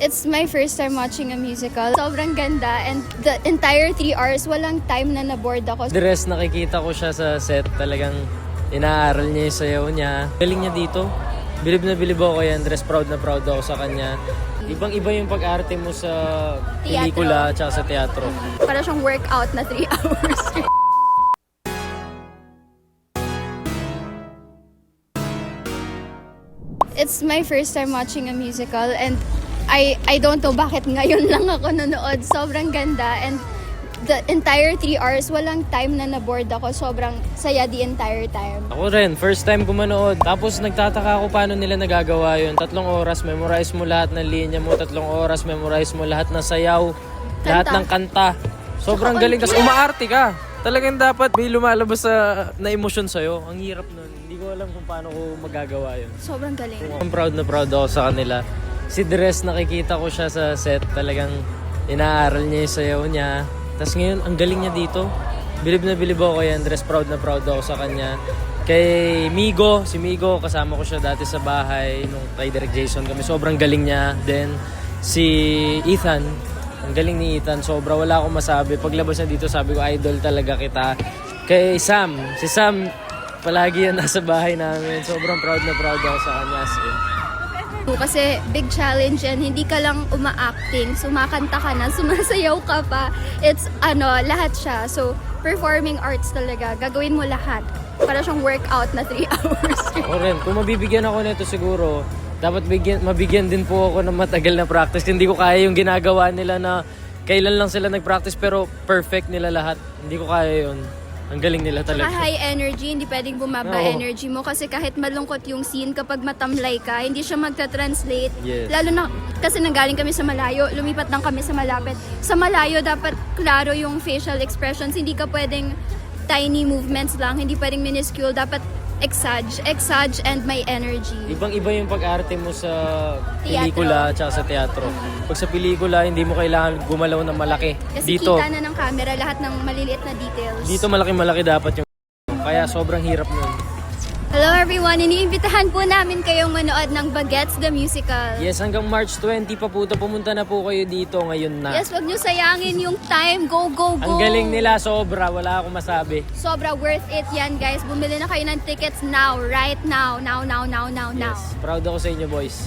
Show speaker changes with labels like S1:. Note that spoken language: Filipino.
S1: It's my first time watching a musical. Sobrang ganda and the entire 3 hours, walang time na na-bored ako.
S2: The rest, nakikita ko siya sa set. Talagang inaaral niya yung sayaw niya. Galing niya dito. Bilib na bilib ako kay Andres. Proud na proud ako sa kanya. Ibang-iba yung pag-arte mo sa pelikula at sa teatro.
S1: Para siyang workout na 3 hours. It's my first time watching a musical and I don't know bakit ngayon lang ako nanood. Sobrang ganda and the entire 3 hours, walang time na na-bored ako. Sobrang saya the entire time.
S2: Ako rin, first time ko manood. Tapos nagtataka ako paano nila nagagawa yun. 3 oras, memorize mo lahat ng linya mo. 3 oras, memorize mo lahat ng sayaw. Lahat ng kanta. Sobrang galing. Tapos umaarte ka. Talagang dapat may lumalabas na emosyon sa'yo. Ang hirap nun. Hindi ko alam kung paano ko magagawa yun.
S1: Sobrang galing.
S2: I'm proud na proud ako sa kanila. Si Dres, nakikita ko siya sa set. Talagang inaaral niya yung sayaw niya. Tapos ngayon, ang galing niya dito. Bilib na bilib ako kay Andres. Proud na proud ako sa kanya. Kay Migo, si Migo, kasama ko siya dati sa bahay nung kay Direk Jason kami. Sobrang galing niya. Then, si Ethan, ang galing ni Ethan. Sobra, wala akong masabi. Paglabas niya dito, sabi ko, idol talaga kita. Kay Sam, si Sam, palagi yan nasa bahay namin. Sobrang proud na proud ako sa kanya.
S1: Kasi big challenge yan, hindi ka lang uma-acting, sumakanta ka na, sumasayaw ka pa. It's lahat siya. So, performing arts talaga, gagawin mo lahat. Para siyang workout na 3 hours.
S2: Ako rin, kung mabibigyan ako nito siguro, dapat mabigyan din po ako ng matagal na practice. Hindi ko kaya yung ginagawa nila na kailan lang sila nag-practice pero perfect nila lahat. Hindi ko kaya yun. Ang galing nila talaga.
S1: High energy, hindi pwedeng bumaba energy mo kasi kahit malungkot yung scene, kapag matamlay ka, hindi siya magta-translate.
S2: Yes.
S1: Lalo na kasi nanggaling kami sa malayo, lumipat lang kami sa malapit. Sa malayo, dapat klaro yung facial expressions. Hindi ka pwedeng tiny movements lang, hindi pwedeng minuscule. Dapat exage and may energy.
S2: Ibang-iba yung pag-arte mo sa pelikula at sa teatro. Pag sa pelikula, hindi mo kailangan gumalaw ng malaki.
S1: Kasi
S2: Dito,
S1: kita na ng camera lahat ng maliliit na details.
S2: dito malaki-malaki dapat yung kaya sobrang hirap nun.
S1: Hello everyone! Iniimbitahan po namin kayong manood ng Bagets the Musical.
S2: Yes, hanggang March 20 pa po ito. Pumunta na po kayo dito ngayon na.
S1: Yes, wag nyo sayangin yung time. Go, go, go!
S2: Ang galing nila, sobra. Wala akong masabi.
S1: Sobra worth it yan, guys. Bumili na kayo ng tickets now, right now. Now.
S2: Yes, proud ako sa inyo, boys.